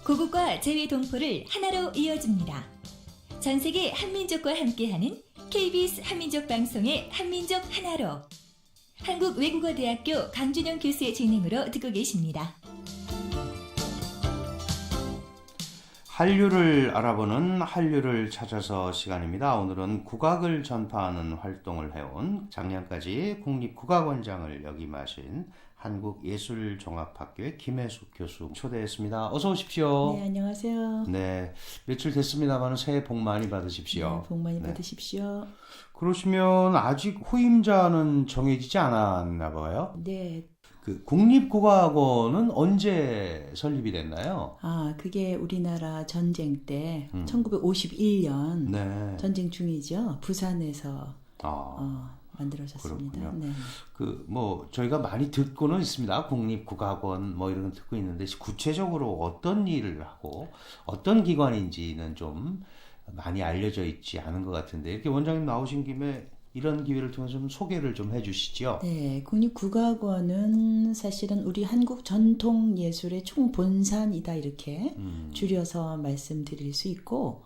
고국과 제외 동포를 하나로 이어줍니다. 전 세계 한민족과 함께하는 KBS 한민족 방송의 한민족 하나로 한국외국어대학교 강준영 교수의 진행으로 듣고 계십니다. 한류를 알아보는 한류를 찾아서 시간입니다. 오늘은 국악을 전파하는 활동을 해온 작년까지 국립국악원장을 역임하신 한국예술종합학교의 김혜숙 교수 초대했습니다. 어서 오십시오. 네, 안녕하세요. 네, 며칠 됐습니다만 새해 복 많이 받으십시오. 네, 복 많이 받으십시오. 그러시면 아직 후임자는 정해지지 않았나 봐요? 네. 그 국립국악원은 언제 설립이 됐나요? 그게 우리나라 전쟁 때 1951년 네. 전쟁 중이죠. 부산에서 만들어졌습니다. 그렇군요. 네. 저희가 많이 듣고는 있습니다. 국립국악원 이런 거 듣고 있는데 구체적으로 어떤 일을 하고 어떤 기관인지는 좀 많이 알려져 있지 않은 것 같은데 이렇게 원장님 나오신 김에 이런 기회를 통해서 좀 소개를 좀 해주시죠. 네, 국립국악원은 사실은 우리 한국 전통 예술의 총본산이다 이렇게 줄여서 말씀드릴 수 있고,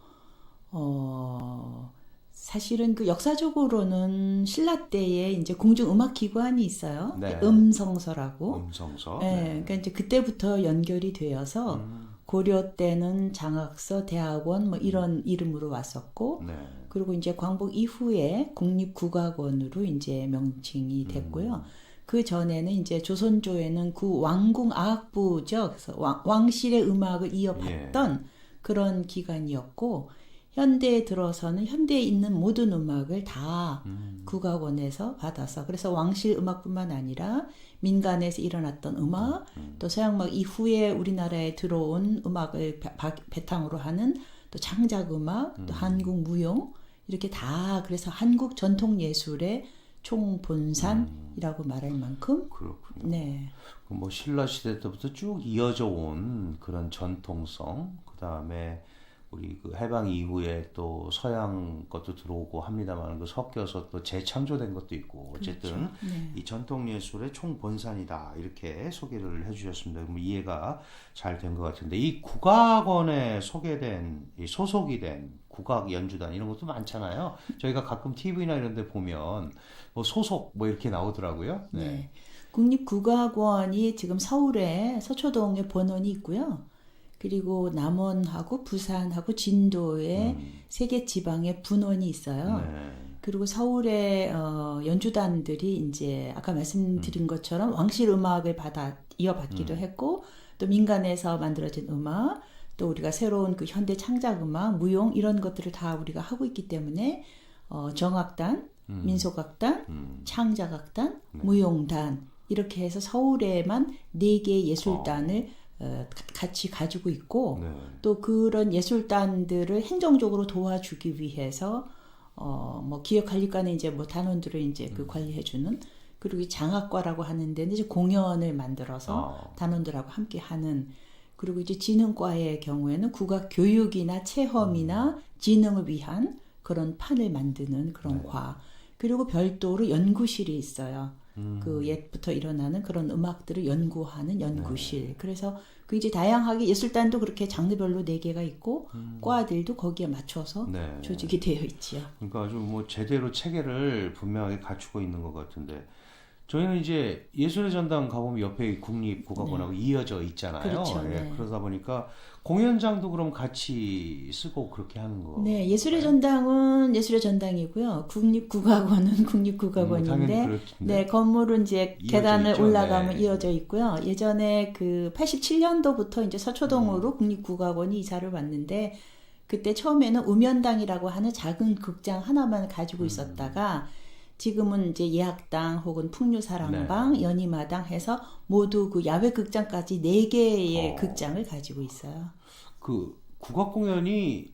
사실은 그 역사적으로는 신라 때에 이제 공중음악기관이 있어요. 네. 음성서라고. 음성서. 네, 그러니까 이제 그때부터 연결이 되어서 고려 때는 장학서, 대학원 이런 이름으로 왔었고, 네. 그리고 이제 광복 이후에 국립국악원으로 이제 명칭이 됐고요. 그 전에는 이제 조선조에는 왕궁아학부죠. 그래서 왕실의 음악을 이어받던 그런 기관이었고, 현대에 들어서는 현대에 있는 모든 음악을 다 국악원에서 받아서, 그래서 왕실 음악뿐만 아니라 민간에서 일어났던 음악, 또 서양음악 이후에 우리나라에 들어온 음악을 바탕으로 하는 또 창작음악, 또 한국 무용, 이렇게 다 그래서 한국 전통 예술의 총본산이라고 말할 만큼. 그렇군요. 네. 신라 시대 때부터 쭉 이어져 온 그런 전통성, 그 다음에 우리 그 해방 이후에 또 서양 것도 들어오고 합니다만 섞여서 또 재창조된 것도 있고 어쨌든 그렇죠. 네. 이 전통 예술의 총본산이다 이렇게 소개를 해주셨습니다. 그럼 이해가 잘 된 것 같은데 이 국악원에 소속이 된 국악 연주단 이런 것도 많잖아요. 저희가 가끔 TV나 이런 데 보면 소속 이렇게 나오더라고요. 네. 네. 국립국악원이 지금 서울에 서초동에 본원이 있고요. 그리고 남원하고 부산하고 진도에 세 개 지방에 분원이 있어요. 네. 그리고 서울의 연주단들이 이제 아까 말씀드린 것처럼 왕실 음악을 이어받기도 했고, 또 민간에서 만들어진 음악, 또 우리가 새로운 그 현대 창작 음악, 무용 이런 것들을 다 우리가 하고 있기 때문에 정악단, 민속악단, 창작악단, 무용단 이렇게 해서 서울에만 4개의 예술단을 같이 가지고 있고, 네. 또 그런 예술단들을 행정적으로 도와주기 위해서 기획관리과는 이제 단원들을 이제 그 관리해주는, 그리고 장학과라고 하는 데는 이제 공연을 만들어서 단원들하고 함께 하는, 그리고 이제 지능과의 경우에는 국악 교육이나 체험이나 지능을 위한 그런 판을 만드는 그런 과, 그리고 별도로 연구실이 있어요. 그 옛부터 일어나는 그런 음악들을 연구하는 연구실. 그래서 그 이제 다양하게 예술단도 그렇게 장르별로 4개가 있고 과들도 거기에 맞춰서 조직이 되어 있지요. 그러니까 아주 제대로 체계를 분명하게 갖추고 있는 것 같은데 저희는 이제 예술의 전당 가보면 옆에 국립국악원하고 이어져 있잖아요. 그렇죠. 네. 그러다 보니까 공연장도 그럼 같이 쓰고 그렇게 하는 거. 네, 예술의 전당은 예술의 전당이고요. 국립국악원은 국립국악원인데, 네, 건물은 이제 계단을 있죠? 올라가면 이어져 있고요. 예전에 그 87년도부터 이제 서초동으로 국립국악원이 이사를 왔는데, 그때 처음에는 우면당이라고 하는 작은 극장 하나만 가지고 있었다가, 지금은 이제 예학당 혹은 풍류사랑방, 연희마당 해서 모두 그 야외 극장까지 4개의 극장을 가지고 있어요. 그 국악 공연이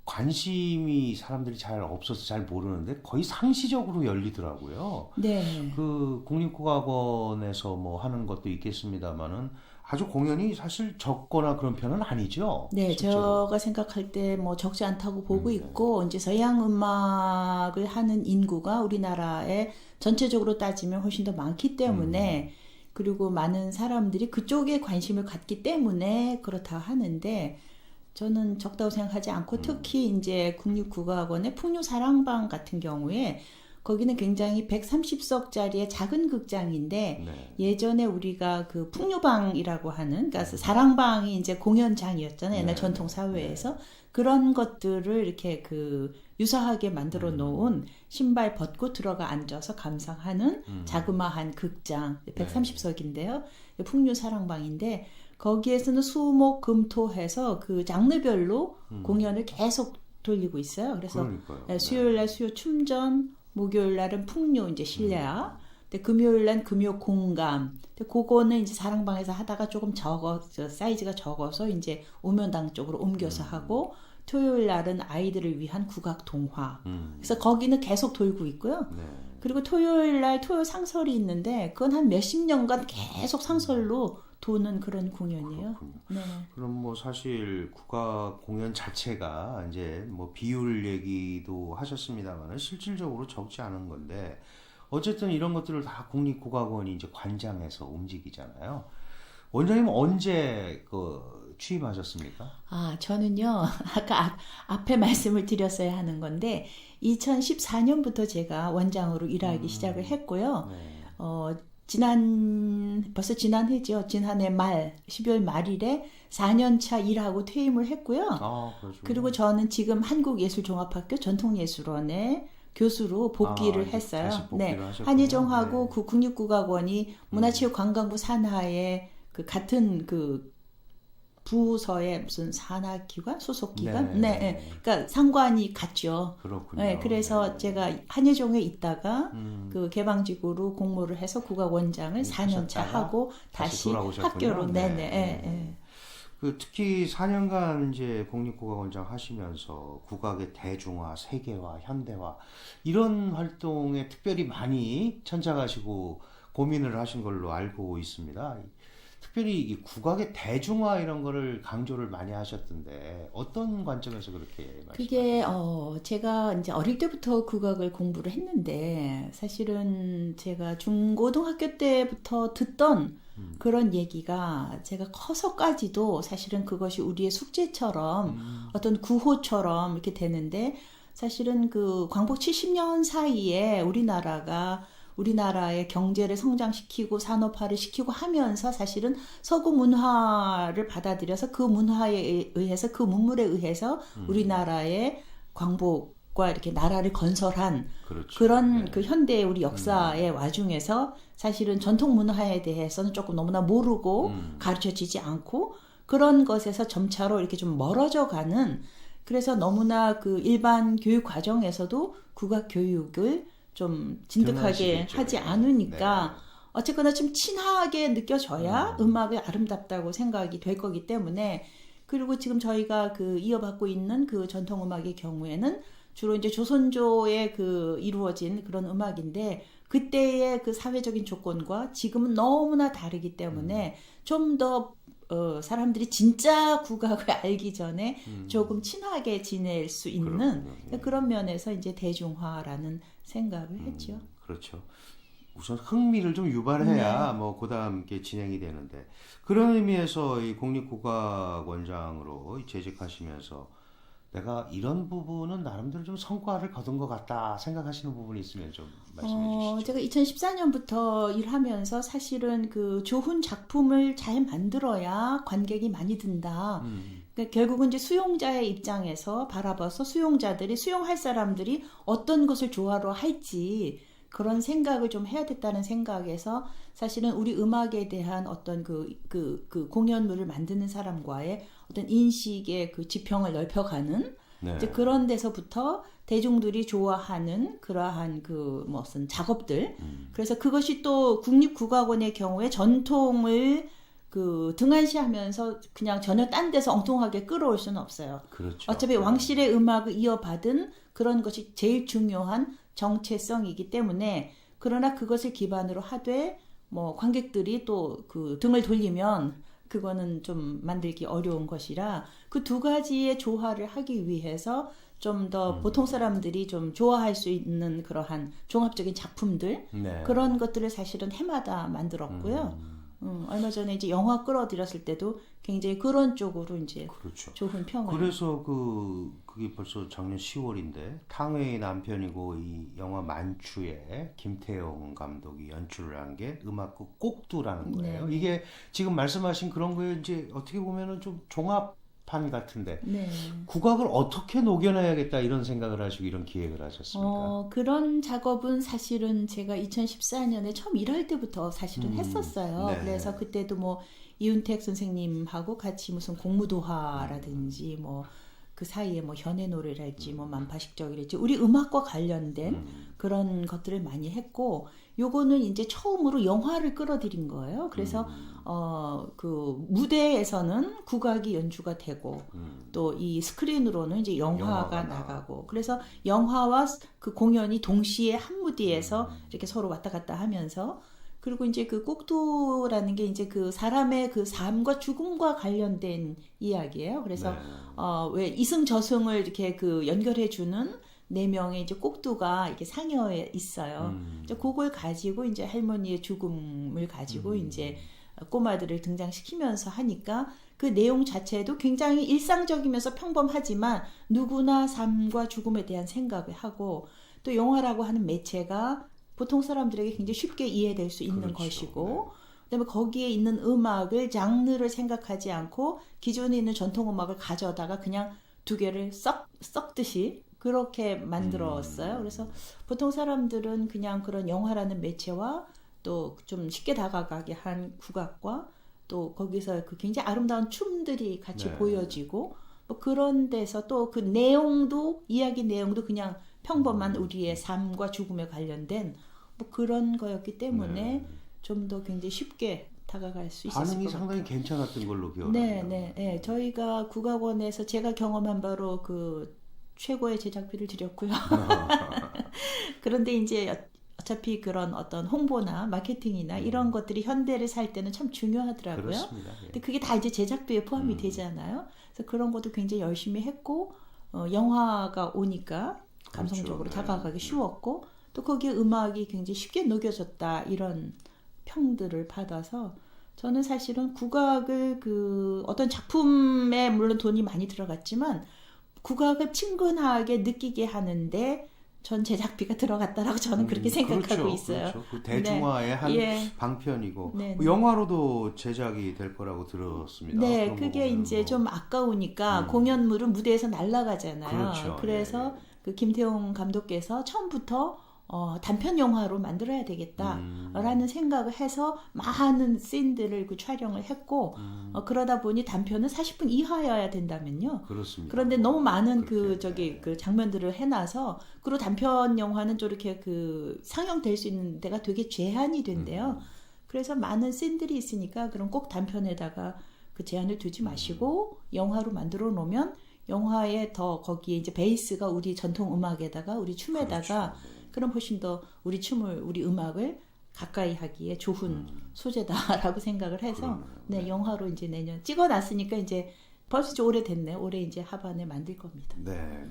관심이 사람들이 잘 없어서 잘 모르는데 거의 상시적으로 열리더라고요. 네. 그 국립국악원에서 하는 것도 있겠습니다만은 아주 공연이 사실 적거나 그런 편은 아니죠. 네, 실제로. 제가 생각할 때 적지 않다고 보고 있고, 이제 서양 음악을 하는 인구가 우리나라에 전체적으로 따지면 훨씬 더 많기 때문에 그리고 많은 사람들이 그쪽에 관심을 갖기 때문에 그렇다 하는데 저는 적다고 생각하지 않고 특히 이제 국립국악원의 풍류사랑방 같은 경우에 거기는 굉장히 130석짜리의 작은 극장인데 네. 예전에 우리가 그 풍류방이라고 하는 그러니까 사랑방이 이제 공연장이었잖아요. 옛날 네. 전통 사회에서 그런 것들을 이렇게 그 유사하게 만들어 놓은 신발 벗고 들어가 앉아서 감상하는 자그마한 극장 130석인데요. 풍류사랑방인데 거기에서는 수목 금토해서 그 장르별로 공연을 계속 돌리고 있어요. 그래서 그러니까요. 수요일 날 수요 춤전, 목요일 날은 풍류 이제 실내화, 근데 금요일 날 금요 공감. 근데 그거는 이제 사랑방에서 하다가 조금 사이즈가 적어서 이제 오면당 쪽으로 옮겨서 하고 토요일 날은 아이들을 위한 국악 동화. 그래서 거기는 계속 돌고 있고요. 네. 그리고 토요일 날 토요 상설이 있는데 그건 한 몇십 년간 계속 상설로 도는 그런 공연이에요. 그렇군요. 네. 그럼 뭐 사실 국악 공연 자체가 이제 뭐 비율 얘기도 하셨습니다만 실질적으로 적지 않은 건데 어쨌든 이런 것들을 다 국립국악원이 이제 관장해서 움직이잖아요. 원장님은 언제 그 취임하셨습니까? 아, 저는요, 아까 앞에 말씀을 드렸어야 하는 건데, 2014년부터 제가 원장으로 일하기 시작을 했고요. 네. 벌써 지난해죠. 지난해 12월 말일에 4년차 일하고 퇴임을 했고요. 아, 그렇죠. 그리고 저는 지금 한국예술종합학교 전통예술원에 교수로 복귀를 이제 했어요. 다시 복귀를 하셨군요. 한예종하고 네. 그 국립국악원이 문화체육관광부 산하에 그 같은 그 부서의 무슨 산하기관 소속기관, 네. 네, 그러니까 상관이 같죠. 그렇군요. 네, 그래서 네. 제가 한예종에 있다가 음. 그 개방직으로 공모를 해서 국악원장을 4년차 하셨다가 하고 다시 다시 돌아오셨군요. 학교로, 네. 네네, 네. 그 특히 4년간 이제 국립국악원장 하시면서 국악의 대중화, 세계화, 현대화 이런 활동에 특별히 많이 천착하시고 고민을 하신 걸로 알고 있습니다. 특별히 이 국악의 대중화 이런 거를 강조를 많이 하셨던데 어떤 관점에서 그렇게 말씀하셨어요? 그게 제가 이제 어릴 때부터 국악을 공부를 했는데 사실은 제가 중고등학교 때부터 듣던 그런 얘기가 제가 커서까지도 사실은 그것이 우리의 숙제처럼 어떤 구호처럼 이렇게 되는데 사실은 그 광복 70년 사이에 우리나라의 경제를 성장시키고 산업화를 시키고 하면서 사실은 서구 문화를 받아들여서 그 문화에 의해서 그 문물에 의해서 우리나라의 광복과 이렇게 나라를 건설한 그렇죠. 그런 네. 그 현대의 우리 역사의 와중에서 사실은 전통 문화에 대해서는 조금 너무나 모르고 가르쳐지지 않고 그런 것에서 점차로 이렇게 좀 멀어져 가는 그래서 너무나 그 일반 교육 과정에서도 국악 교육을 좀 진득하게 등한시겠죠. 하지 네. 않으니까 네. 어쨌거나 좀 친하게 느껴져야 음악이 아름답다고 생각이 될 거기 때문에 그리고 지금 저희가 그 이어받고 있는 그 전통 음악의 경우에는 주로 이제 조선조에 그 이루어진 그런 음악인데 그때의 그 사회적인 조건과 지금은 너무나 다르기 때문에 좀 더 사람들이 진짜 국악을 알기 전에 조금 친하게 지낼 수 있는 그렇군요. 예. 그런 면에서 이제 대중화라는 생각을 했죠. 그렇죠. 우선 흥미를 좀 유발해야 뭐 그다음 이렇게 진행이 되는데 그런 의미에서 이 국립국악원장으로 재직하시면서 내가 이런 부분은 나름대로 좀 성과를 거둔 것 같다 생각하시는 부분이 있으면 좀 말씀해 주시죠. 제가 2014년부터 일하면서 사실은 그 좋은 작품을 잘 만들어야 관객이 많이 든다. 그러니까 결국은 이제 수용자의 입장에서 바라봐서 수용할 사람들이 어떤 것을 좋아로 할지 그런 생각을 좀 해야 됐다는 생각에서 사실은 우리 음악에 대한 어떤 그 공연물을 만드는 사람과의 어떤 인식의 그 지평을 넓혀가는 네. 이제 그런 데서부터 대중들이 좋아하는 그러한 그 무슨 작업들. 그래서 그것이 또 국립국악원의 경우에 전통을 그 등한시하면서 그냥 전혀 딴 데서 엉뚱하게 끌어올 수는 없어요. 그렇죠. 어차피 왕실의 음악을 이어받은 그런 것이 제일 중요한 정체성이기 때문에 그러나 그것을 기반으로 하되 뭐 관객들이 또 그 등을 돌리면 그거는 좀 만들기 어려운 것이라 그 두 가지의 조화를 하기 위해서 좀 더 보통 사람들이 좀 좋아할 수 있는 그러한 종합적인 작품들 네. 그런 것들을 사실은 해마다 만들었고요. 얼마 전에 이제 영화 끌어들였을 때도 굉장히 그런 쪽으로 이제 그렇죠. 좋은 평을. 그래서 그게 벌써 작년 10월인데 탕웨이 남편이고 이 영화 만추에 김태용 감독이 연출을 한 게 음악극 꼭두라는 거예요. 네. 이게 지금 말씀하신 그런 거에 이제 어떻게 보면은 좀 종합판 같은데 네. 국악을 어떻게 녹여내야겠다 이런 생각을 하시고 이런 기획을 하셨습니까? 그런 작업은 사실은 제가 2014년에 처음 일할 때부터 사실은 했었어요. 네. 그래서 그때도 뭐 이윤택 선생님하고 같이 무슨 공무도화라든지 뭐 그 사이에 뭐 현의 노래랄지 뭐 만파식적이랄지 우리 음악과 관련된 그런 것들을 많이 했고 요거는 이제 처음으로 영화를 끌어들인 거예요. 그래서 그 무대에서는 국악이 연주가 되고 또 이 스크린으로는 이제 영화가 나가고 그래서 영화와 그 공연이 동시에 한 무대에서 이렇게 서로 왔다 갔다 하면서 그리고 이제 그 꼭두라는 게 이제 그 사람의 그 삶과 죽음과 관련된 이야기예요. 그래서 네. 왜 이승 저승을 이렇게 그 연결해 주는 네 명의 이제 꼭두가 이렇게 상여에 있어요. 이제 그걸 가지고 이제 할머니의 죽음을 가지고 이제 꼬마들을 등장시키면서 하니까 그 내용 자체도 굉장히 일상적이면서 평범하지만 누구나 삶과 죽음에 대한 생각을 하고 또 영화라고 하는 매체가 보통 사람들에게 굉장히 쉽게 이해될 수 있는 그렇죠. 것이고 그다음에 거기에 있는 음악을 장르를 생각하지 않고 기존에 있는 전통 음악을 가져다가 그냥 두 개를 섞듯이 그렇게 만들었어요. 그래서 보통 사람들은 그냥 그런 영화라는 매체와 또 좀 쉽게 다가가게 한 국악과 또 거기서 그 굉장히 아름다운 춤들이 같이 네. 보여지고 뭐 그런 데서 또 그 내용도 이야기 내용도 그냥 평범한 우리의 삶과 죽음에 관련된 뭐 그런 거였기 때문에 좀 더 굉장히 쉽게 다가갈 수 있었을 반응이 것 상당히 같아요. 괜찮았던 걸로 기억합니다. 네. 저희가 국악원에서 제가 경험한 바로 그 최고의 제작비를 드렸고요. 그런데 이제 어차피 그런 어떤 홍보나 마케팅이나 이런 것들이 현대를 살 때는 참 중요하더라고요. 그렇습니다. 예. 근데 그게 다 이제 제작비에 포함이 되잖아요. 그래서 그런 것도 굉장히 열심히 했고 영화가 오니까 감성적으로 그렇죠. 다가가기 쉬웠고 또 거기에 음악이 굉장히 쉽게 녹여졌다 이런 평들을 받아서 저는 사실은 국악을 그 어떤 작품에 물론 돈이 많이 들어갔지만 국악을 친근하게 느끼게 하는데 전 제작비가 들어갔다라고 저는 그렇게 생각하고 그렇죠, 있어요. 그렇죠. 그 대중화의 한 예. 방편이고 네, 뭐 영화로도 제작이 될 거라고 들었습니다. 네, 그런 거 그게 보면 이제 뭐. 좀 아까우니까 공연물은 무대에서 날아가잖아요. 그렇죠. 그래서 예. 그 김태용 감독께서 처음부터 단편 영화로 만들어야 되겠다라는 생각을 해서 많은 씬들을 그 촬영을 했고 그러다 보니 단편은 40분 이하여야 된다면요. 그렇습니다. 그런데 너무 많은 그렇게, 그 장면들을 해놔서 그리고 단편 영화는 또 이렇게 그 상영될 수 있는 데가 되게 제한이 된대요. 그래서 많은 씬들이 있으니까 그럼 꼭 단편에다가 그 제한을 두지 마시고 영화로 만들어 놓으면 영화에 더 거기에 이제 베이스가 우리 전통 음악에다가 우리 춤에다가 그렇죠. 그럼 훨씬 더 우리 춤을 우리 음악을 가까이 하기에 좋은 소재다라고 생각을 해서 그러네요. 네, 영화로 이제 내년 찍어놨으니까 이제 벌써 이제 오래됐네. 올해 이제 하반에 만들 겁니다. 네.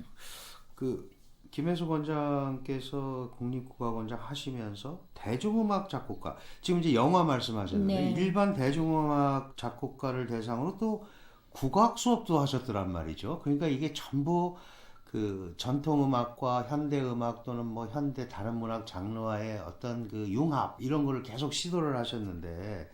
그 김혜수 원장께서 국립국악원장 하시면서 대중음악 작곡가 지금 이제 영화 말씀하셨는데 네. 일반 대중음악 작곡가를 대상으로 또 국악 수업도 하셨더란 말이죠. 그러니까 이게 전부 그 전통 음악과 현대 음악 또는 뭐 현대 다른 문학 장르와의 어떤 그 융합 이런 거를 계속 시도를 하셨는데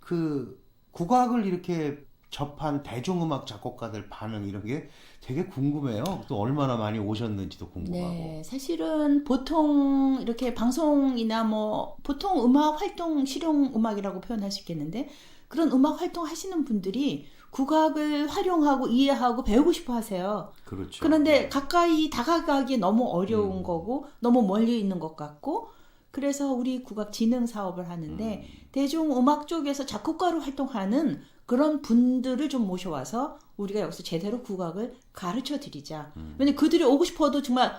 그 국악을 이렇게 접한 대중음악 작곡가들 반응 이런 게 되게 궁금해요. 또 얼마나 많이 오셨는지도 궁금하고. 네, 사실은 보통 이렇게 방송이나 뭐 보통 음악 활동 실용 음악이라고 표현할 수 있겠는데 그런 음악 활동 하시는 분들이 국악을 활용하고 이해하고 배우고 싶어 하세요. 그렇죠. 그런데 가까이 다가가기 너무 어려운 거고 너무 멀리 있는 것 같고 그래서 우리 국악 진흥 사업을 하는데 대중음악 쪽에서 작곡가로 활동하는 그런 분들을 좀 모셔와서 우리가 여기서 제대로 국악을 가르쳐 드리자. 왜냐면 그들이 오고 싶어도 정말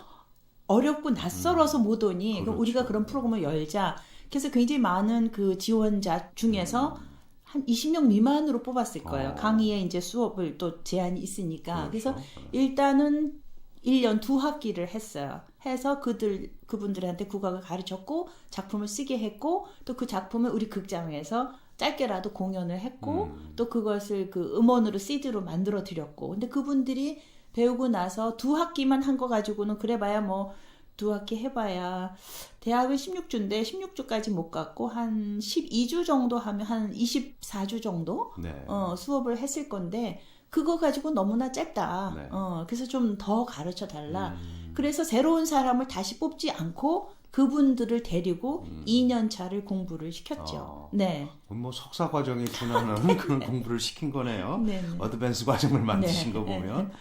어렵고 낯설어서 못 오니 그럼 그렇죠. 우리가 그런 프로그램을 열자. 그래서 굉장히 많은 그 지원자 중에서 한 20명 미만으로 뽑았을 거예요. 강의에 이제 수업을 또 제한이 있으니까. 그래서 일단은 1년 2학기를 했어요. 해서 그분들한테 국악을 가르쳤고 작품을 쓰게 했고 또 그 작품을 우리 극장에서 짧게라도 공연을 했고 또 그것을 그 음원으로 CD로 만들어 드렸고 근데 그분들이 배우고 나서 2학기만 한 거 가지고는 그래봐야 뭐 2학기 해봐야 대학은 16주인데 16주까지 못 갔고 한 12주 정도 하면 한 24주 정도 네. 수업을 했을 건데 그거 가지고 너무나 짧다. 네. 그래서 좀 더 가르쳐 달라. 그래서 새로운 사람을 다시 뽑지 않고 그분들을 데리고 2년 차를 공부를 시켰죠. 네. 뭐 석사 과정에 준하는 그런 공부를 시킨 거네요. 네. 어드밴스 과정을 만드신 네. 거 보면.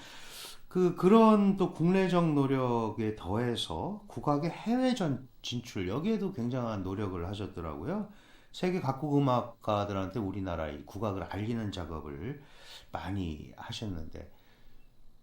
그런 또 국내적 노력에 더해서 국악의 해외 진출 여기에도 굉장한 노력을 하셨더라고요. 세계 각국 음악가들한테 우리나라의 국악을 알리는 작업을 많이 하셨는데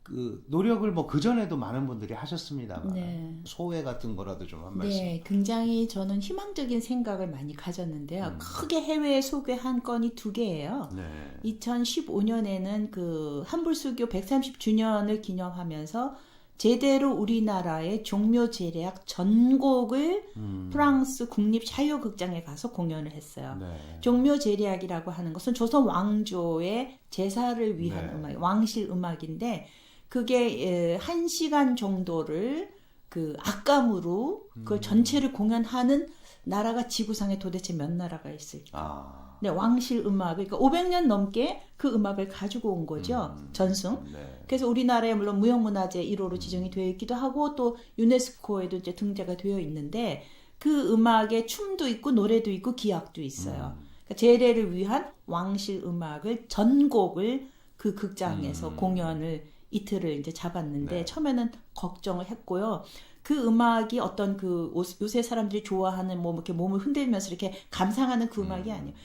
그 노력을 뭐 그전에도 많은 분들이 하셨습니다만 네. 소회 같은 거라도 좀 한 말씀. 네, 굉장히 저는 희망적인 생각을 많이 가졌는데요. 크게 해외에 소개한 건이 2개예요. 네. 2015년에는 그 한불수교 130주년을 기념하면서 제대로 우리나라의 종묘 제례악 전곡을 프랑스 국립샤이어극장에 가서 공연을 했어요. 네. 종묘 제례악이라고 하는 것은 조선 왕조의 제사를 위한 네. 음악, 왕실 음악인데 그게 1시간 정도를 그 악감으로 그 전체를 공연하는 나라가 지구상에 도대체 몇 나라가 있을까? 아. 네, 왕실 음악을 그러니까 500년 넘게 그 음악을 가지고 온 거죠. 전승. 네. 그래서 우리나라에 물론 무형문화재 1호로 지정이 되어 있기도 하고 또 유네스코에도 이제 등재가 되어 있는데 그 음악에 춤도 있고 노래도 있고 기악도 있어요. 그러니까 제례를 위한 왕실 음악을 전곡을 그 극장에서 공연을 이틀을 이제 잡았는데 네. 처음에는 걱정을 했고요. 그 음악이 어떤 그 요새 사람들이 좋아하는 뭐 이렇게 몸을 흔들면서 이렇게 감상하는 그 음악이 아니에요.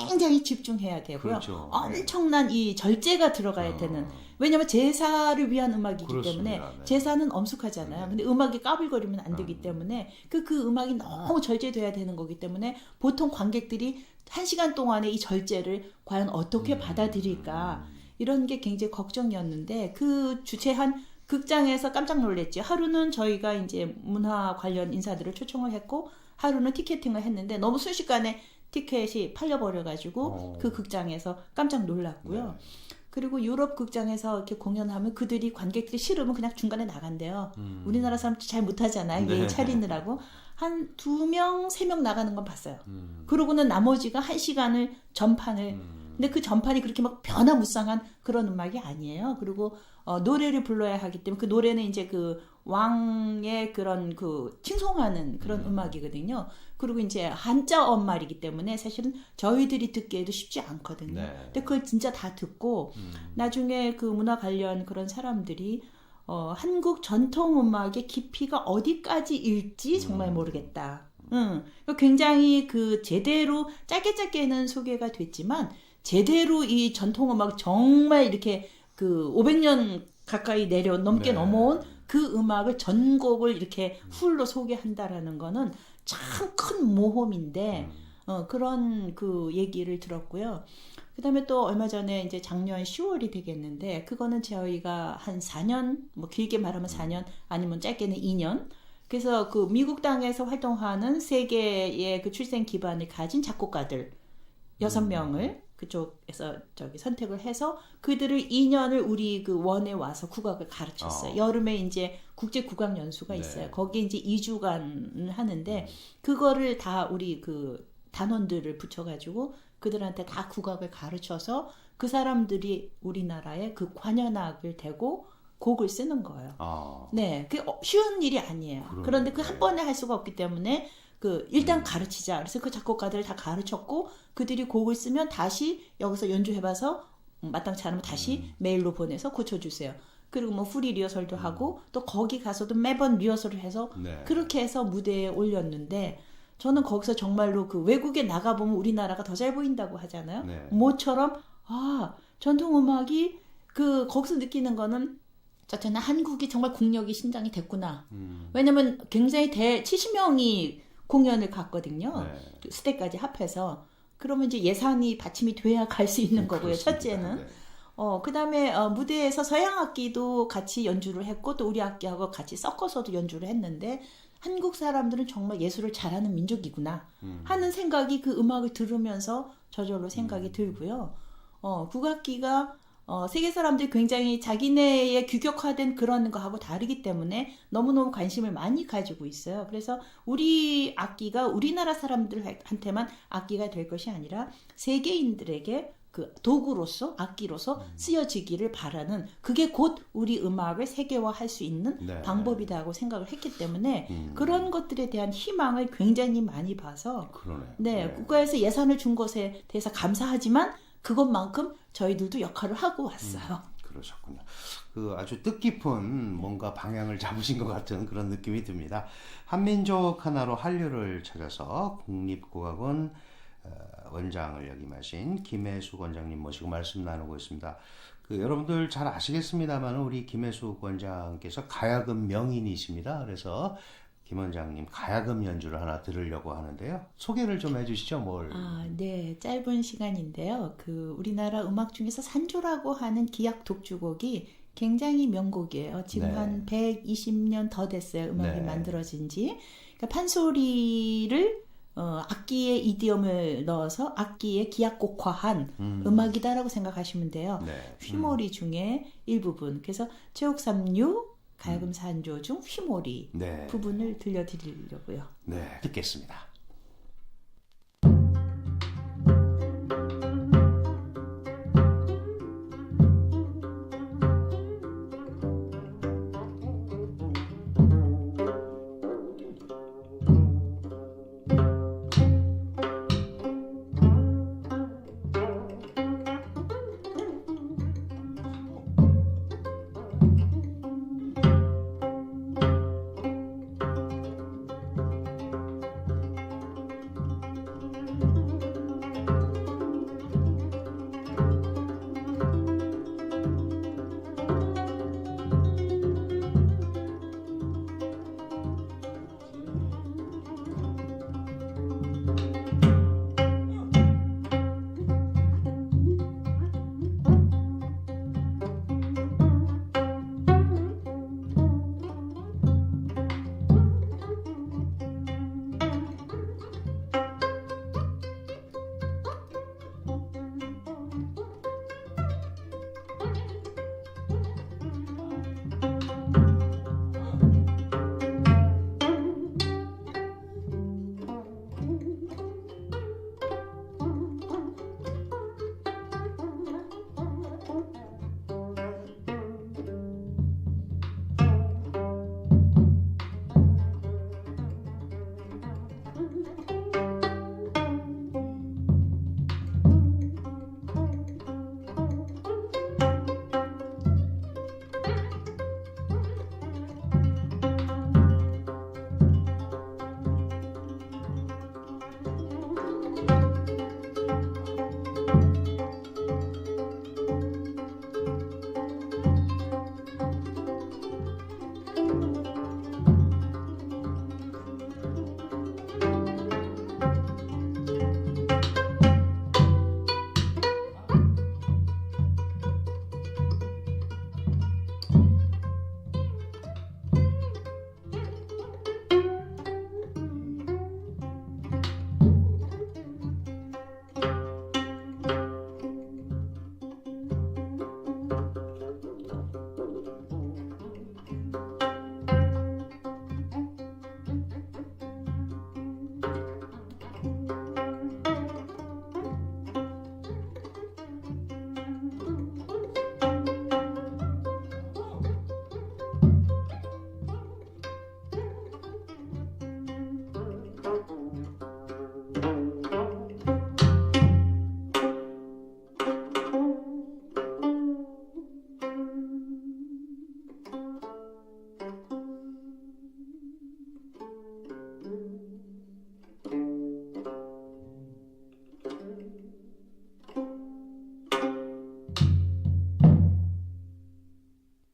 굉장히 집중해야 되고요. 그렇죠. 엄청난 이 절제가 들어가야 되는. 왜냐하면 제사를 위한 음악이기 그렇습니다. 때문에 네. 제사는 엄숙하잖아요. 근데 음악이 까불거리면 안 되기 때문에 그 음악이 너무 절제돼야 되는 거기 때문에 보통 관객들이 1시간 동안에 이 절제를 과연 어떻게 받아들일까 이런 게 굉장히 걱정이었는데 그 주최한 극장에서 깜짝 놀랐죠. 하루는 저희가 이제 문화 관련 인사들을 초청을 했고 하루는 티켓팅을 했는데 너무 순식간에 티켓이 팔려버려가지고 그 극장에서 깜짝 놀랐고요. 네. 그리고 유럽 극장에서 이렇게 공연하면 그들이 관객들이 싫으면 그냥 중간에 나간대요. 우리나라 사람들 잘 못하잖아요. 네. 예의 차리느라고. 한 2명, 3명 나가는 건 봤어요. 그러고는 나머지가 1시간을 전판을 근데 그 전판이 그렇게 막 변화무쌍한 그런 음악이 아니에요. 그리고 노래를 불러야 하기 때문에 그 노래는 이제 그 왕의 그런 그 칭송하는 그런 음악이거든요. 그리고 이제 한자 엄말이기 때문에 사실은 저희들이 듣기에도 쉽지 않거든요. 네. 근데 그걸 진짜 다 듣고 나중에 그 문화 관련 그런 사람들이 한국 전통 음악의 깊이가 어디까지일지 정말 모르겠다. 굉장히 그 제대로 짧게는 소개가 됐지만 제대로 이 전통 음악 정말 이렇게 그 500년 가까이 넘게 네. 넘어온 그 음악을 전곡을 이렇게 풀로 소개한다라는 거는 참 큰 모험인데 그런 그 얘기를 들었고요. 그다음에 또 얼마 전에 이제 작년 10월이 되겠는데 그거는 저희가 한 4년 뭐 길게 말하면 4년 아니면 짧게는 2년 그래서 그 미국 땅에서 활동하는 세계의 그 출생 기반을 가진 작곡가들 6명을 그쪽에서 선택을 해서 그들을 2년을 우리 그 원에 와서 국악을 가르쳤어요. 여름에 이제 국제 국악 연수가 있어요. 네. 거기에 이제 2주간 하는데 그거를 다 우리 그 단원들을 붙여가지고 그들한테 다 국악을 가르쳐서 그 사람들이 우리나라에 그 관현악을 대고 곡을 쓰는 거예요. 네, 그게 쉬운 일이 아니에요. 그런데 그 한 번에 할 수가 없기 때문에 그 일단 가르치자. 그래서 그 작곡가들을 다 가르쳤고 그들이 곡을 쓰면 다시 여기서 연주해봐서 마땅치 않으면 다시 메일로 보내서 고쳐주세요. 그리고 뭐 프리 리허설도 하고 또 거기 가서도 매번 리허설을 해서 네. 그렇게 해서 무대에 올렸는데 저는 거기서 정말로 그 외국에 나가보면 우리나라가 더 잘 보인다고 하잖아요. 네. 모처럼 전통음악이 그 거기서 느끼는 거는 저는 한국이 정말 국력이 신장이 됐구나. 왜냐면 굉장히 70명이 공연을 갔거든요. 네. 스테까지 합해서. 그러면 이제 예산이 받침이 돼야 갈 수 있는 거고요. 그렇습니다. 첫째는. 네. 그다음에 무대에서 서양 악기도 같이 연주를 했고 또 우리 악기하고 같이 섞어서도 연주를 했는데 한국 사람들은 정말 예술을 잘하는 민족이구나 하는 생각이 그 음악을 들으면서 저절로 생각이 들고요. 국악기가 세계 사람들이 굉장히 자기네의 규격화된 그런 거하고 다르기 때문에 너무너무 관심을 많이 가지고 있어요. 그래서 우리 악기가 우리나라 사람들한테만 악기가 될 것이 아니라 세계인들에게 그 도구로서 악기로서 쓰여지기를 바라는 그게 곧 우리 음악을 세계화할 수 있는 네. 방법이다고 생각을 했기 때문에 그런 것들에 대한 희망을 굉장히 많이 봐서 그러네. 네, 국가에서 예산을 준 것에 대해서 감사하지만 그것만큼 저희들도 역할을 하고 왔어요. 그러셨군요. 그 아주 뜻깊은 뭔가 방향을 잡으신 것 같은 그런 느낌이 듭니다. 한민족 하나로 한류를 찾아서 국립국악원 원장을 역임하신 김혜숙 원장님 모시고 말씀 나누고 있습니다. 그 여러분들 잘 아시겠습니다만 우리 김혜숙 원장께서 가야금 명인이십니다. 그래서 김 원장님 가야금 연주를 하나 들으려고 하는데요. 소개를 좀 해주시죠. 뭘? 네, 짧은 시간인데요. 그 우리나라 음악 중에서 산조라고 하는 기악 독주곡이 굉장히 명곡이에요. 지금 네. 한 120년 더 됐어요. 음악이 네. 만들어진 지. 그러니까 판소리를 악기의 이디엄을 넣어서 악기의 기악곡화한 음악이다라고 생각하시면 돼요. 네. 휘몰이 중에 일부분. 그래서 최옥삼류 가야금 산조 중 휘몰이 네. 부분을 들려드리려고요. 네, 듣겠습니다.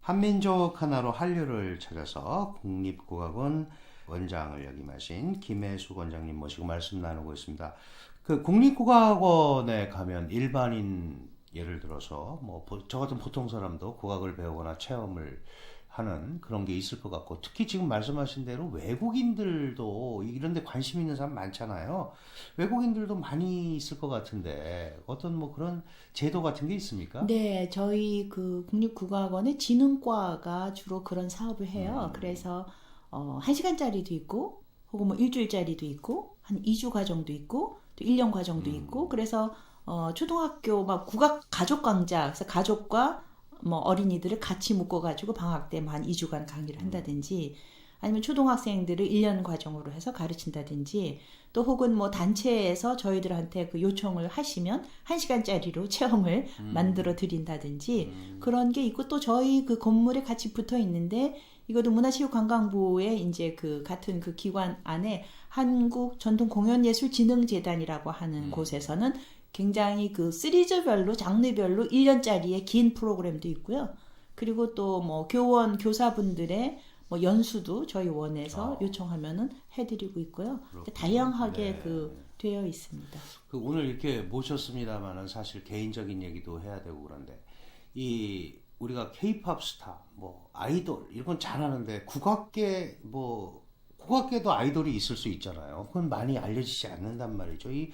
한민족 하나로 한류를 찾아서 국립국악원 원장을 역임하신 김혜숙 원장님 모시고 말씀 나누고 있습니다. 그 국립국악원에 가면 일반인 예를 들어서 뭐 저 같은 보통 사람도 국악을 배우거나 체험을 하는 그런 게 있을 것 같고 특히 지금 말씀하신 대로 외국인들도 이런 데 관심 있는 사람 많잖아요. 외국인들도 많이 있을 것 같은데 어떤 뭐 그런 제도 같은 게 있습니까? 네, 저희 그 국립국어학원의 지능과가 주로 그런 사업을 해요. 그래서 1시간짜리도 있고 혹은 뭐 일주일짜리도 있고 한 2주 과정도 있고 또 1년 과정도 있고 그래서 초등학교 막 국악 가족 강좌 그래서 가족과 뭐 어린이들을 같이 묶어가지고 방학 때 한 2주간 강의를 한다든지 아니면 초등학생들을 1년 과정으로 해서 가르친다든지 또 혹은 뭐 단체에서 저희들한테 그 요청을 하시면 1시간짜리로 체험을 만들어 드린다든지 그런 게 있고 또 저희 그 건물에 같이 붙어 있는데 이것도 문화체육관광부의 이제 그 같은 그 기관 안에 한국전통공연예술진흥재단이라고 하는 곳에서는 굉장히 그 시리즈별로 장르별로 1년짜리의 긴 프로그램도 있고요. 그리고 또 뭐 교원 교사분들의 뭐 연수도 저희 원에서 요청하면은 해드리고 있고요. 다양하게 네. 그 되어 있습니다. 그 오늘 이렇게 모셨습니다만은 사실 개인적인 얘기도 해야 되고 그런데 이 우리가 K-팝 스타, 뭐 아이돌 이런 건 잘하는데 국악계도 아이돌이 있을 수 있잖아요. 그건 많이 알려지지 않는단 말이죠. 이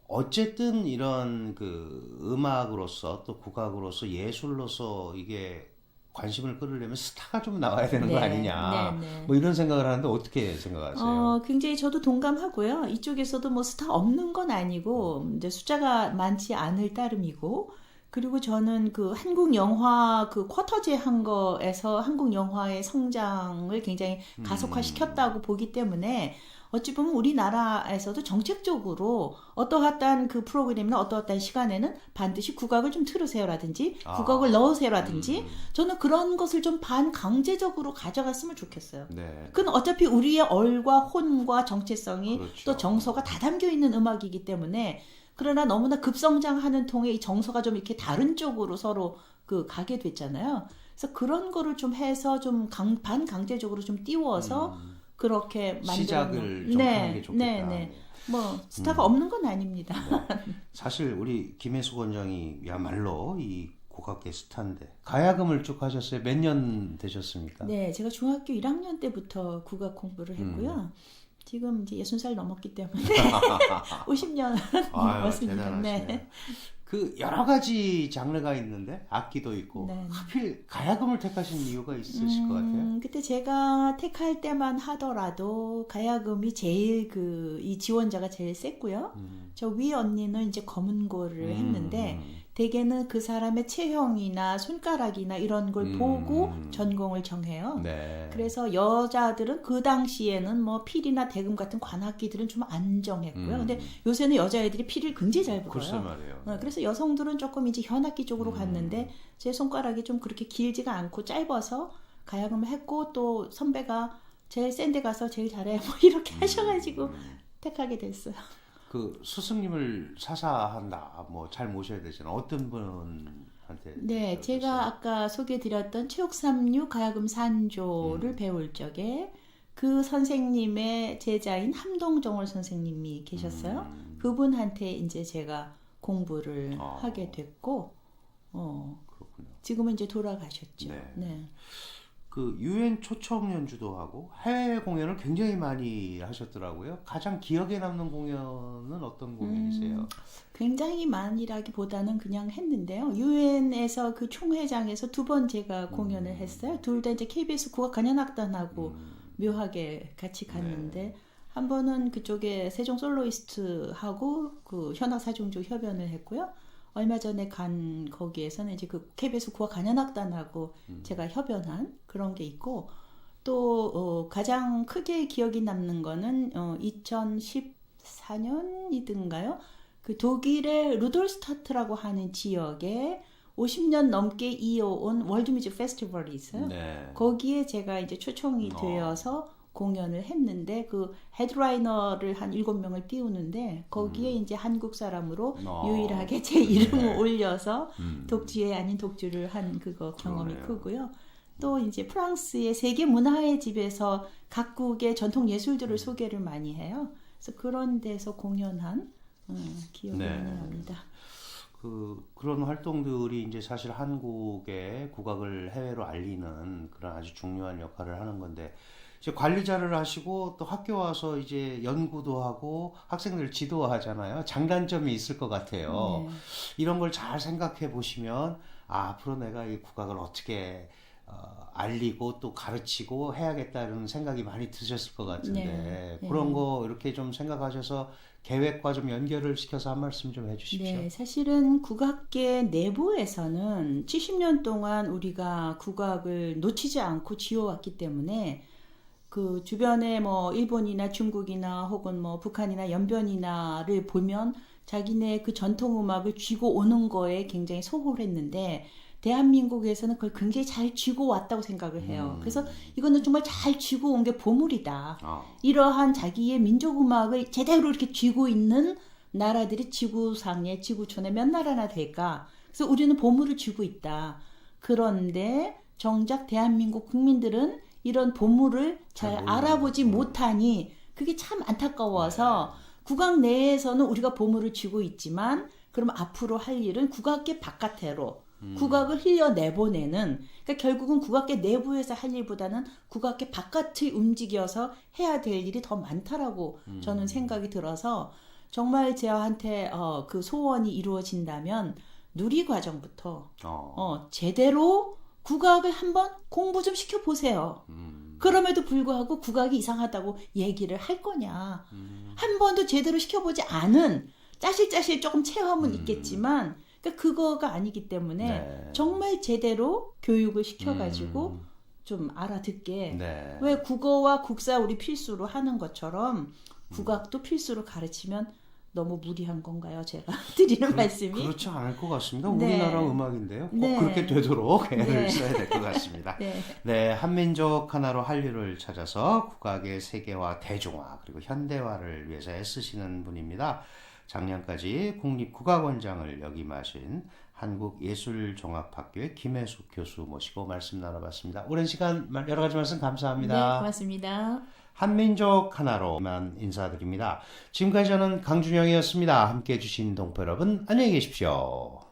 어쨌든 이런 그 음악으로서 또 국악으로서 예술로서 이게 관심을 끌으려면 스타가 좀 나와야 되는 거 아니냐. 뭐 이런 생각을 하는데 어떻게 생각하세요? 굉장히 저도 동감하고요. 이쪽에서도 뭐 스타 없는 건 아니고 이제 숫자가 많지 않을 따름이고 그리고 저는 그 한국 영화 그 쿼터제 한 거에서 한국 영화의 성장을 굉장히 가속화시켰다고 보기 때문에 어찌 보면 우리나라에서도 정책적으로 어떠한 그 프로그램이나 어떠한 시간에는 반드시 국악을 좀 틀으세요라든지 국악을 넣으세요라든지 저는 그런 것을 좀 반강제적으로 가져갔으면 좋겠어요. 네. 그건 어차피 우리의 얼과 혼과 정체성이 그렇죠. 또 정서가 다 담겨 있는 음악이기 때문에 그러나 너무나 급성장하는 통에 이 정서가 좀 이렇게 다른 쪽으로 서로 그 가게 됐잖아요. 그래서 그런 거를 좀 해서 좀 반강제적으로 좀 띄워서 그렇게 만들어 시작을 좀 하는 게 좋겠다. 뭐 스타가 없는 건 아닙니다. 네. 사실 우리 김혜숙 원장이야말로 이 국악계 스타인데 가야금을 쭉 하셨어요. 몇 년 되셨습니까? 네, 제가 중학교 1학년 때부터 국악 공부를 했고요. 지금 이제 60살 넘었기 때문에 50년 넘었습니다. 대단하시네요. 네. 그 여러 가지 장르가 있는데 악기도 있고 네. 하필 가야금을 택하신 이유가 있으실 것 같아요. 그때 제가 택할 때만 하더라도 가야금이 제일 이 지원자가 제일 셌고요. 저 위 언니는 이제 검은고를 했는데 대개는 그 사람의 체형이나 손가락이나 이런 걸 보고 전공을 정해요. 네. 그래서 여자들은 그 당시에는 뭐 필이나 대금 같은 관악기들은 좀 안 정했고요. 근데 요새는 여자애들이 필을 굉장히 잘 불어요. 글쎄 말이에요. 그래서 여성들은 조금 이제 현악기 쪽으로 갔는데 제 손가락이 좀 그렇게 길지가 않고 짧아서 가야금을 했고 또 선배가 제일 센 데 가서 제일 잘해 뭐 이렇게 하셔가지고 택하게 됐어요. 그 스승님을 사사한다, 뭐 잘 모셔야 되잖아요. 어떤 분한테? 네, 제가 아까 소개드렸던 최옥삼류 가야금 산조를 배울 적에 그 선생님의 제자인 함동정월 선생님이 계셨어요. 그분한테 이제 제가 공부를 하게 됐고, 그렇군요. 지금은 이제 돌아가셨죠. 네. 네. 그 유엔 초청 연주도 하고 해외 공연을 굉장히 많이 하셨더라고요. 가장 기억에 남는 공연은 어떤 공연이세요? 굉장히 많이라기보다는 그냥 했는데요. 유엔에서 그 총회장에서 2번 제가 공연을 했어요. 둘 다 이제 KBS 국악관현악단하고 묘하게 같이 갔는데 한 번은 그쪽에 세종 솔로이스트하고 그 현악사중조 협연을 했고요. 얼마 전에 간 거기에서는 이제 그 KBS 국악관현악단하고 제가 협연한 그런 게 있고 또 가장 크게 기억이 남는 거는 2014년이든가요? 그 독일의 루돌스타트라고 하는 지역에 50년 넘게 이어온 월드뮤직 페스티벌이 있어요. 네. 거기에 제가 이제 초청이 되어서 공연을 했는데 그 헤드라이너를 한 7명을 띄우는데 거기에 이제 한국 사람으로 유일하게 제 이름을 올려서 독주에 아닌 독주를 한 그거 경험이 크고요. 또 이제 프랑스의 세계 문화의 집에서 각국의 전통 예술들을 소개를 많이 해요. 그래서 그런 데서 공연한 기억이 많이 납니다. 그런 활동들이 이제 사실 한국의 국악을 해외로 알리는 그런 아주 중요한 역할을 하는 건데 이제 관리자를 하시고 또 학교 와서 이제 연구도 하고 학생들 지도하잖아요. 장단점이 있을 것 같아요. 네. 이런 걸 잘 생각해 보시면 앞으로 내가 이 국악을 어떻게 알리고 또 가르치고 해야겠다는 생각이 많이 드셨을 것 같은데 네. 그런 거 이렇게 좀 생각하셔서 계획과 좀 연결을 시켜서 한 말씀 좀 해주십시오. 네, 사실은 국악계 내부에서는 70년 동안 우리가 국악을 놓치지 않고 지어왔기 때문에 그 주변에 뭐 일본이나 중국이나 혹은 뭐 북한이나 연변이나를 보면 자기네 그 전통 음악을 쥐고 오는 거에 굉장히 소홀했는데 대한민국에서는 그걸 굉장히 잘 쥐고 왔다고 생각을 해요. 그래서 이거는 정말 잘 쥐고 온 게 보물이다. 이러한 자기의 민족 음악을 제대로 이렇게 쥐고 있는 나라들이 지구상에 지구촌에 몇 나라나 될까? 그래서 우리는 보물을 쥐고 있다. 그런데 정작 대한민국 국민들은 이런 보물을 잘 알아보지 못하니 그게 참 안타까워서 국악 내에서는 우리가 보물을 쥐고 있지만 그럼 앞으로 할 일은 국악계 바깥으로 국악을 흘려내보내는 그러니까 결국은 국악계 내부에서 할 일보다는 국악계 바깥을 움직여서 해야 될 일이 더 많다라고 저는 생각이 들어서 정말 저한테 그 소원이 이루어진다면 누리과정부터 제대로 국악을 한번 공부 좀 시켜보세요. 그럼에도 불구하고 국악이 이상하다고 얘기를 할 거냐. 한 번도 제대로 시켜보지 않은 짜실짜실 조금 체험은 있겠지만 그러니까 그거가 아니기 때문에 네. 정말 제대로 교육을 시켜가지고 좀 알아듣게 네. 왜 국어와 국사 우리 필수로 하는 것처럼 국악도 필수로 가르치면 너무 무리한 건가요? 제가 드리는 말씀이 그렇지 않을 것 같습니다. 네. 우리나라 음악인데요. 꼭 네. 그렇게 되도록 애를 네. 써야 될 것 같습니다. 네. 네, 한민족 하나로 한류를 찾아서 국악의 세계화, 대중화 그리고 현대화를 위해서 애쓰시는 분입니다. 작년까지 국립국악원장을 역임하신 한국예술종합학교의 김혜숙 교수 모시고 말씀 나눠봤습니다. 오랜 시간 여러 가지 말씀 네, 감사합니다. 고맙습니다. 한민족 하나로만 인사드립니다. 지금까지 저는 강준영이었습니다. 함께해 주신 동포 여러분 안녕히 계십시오.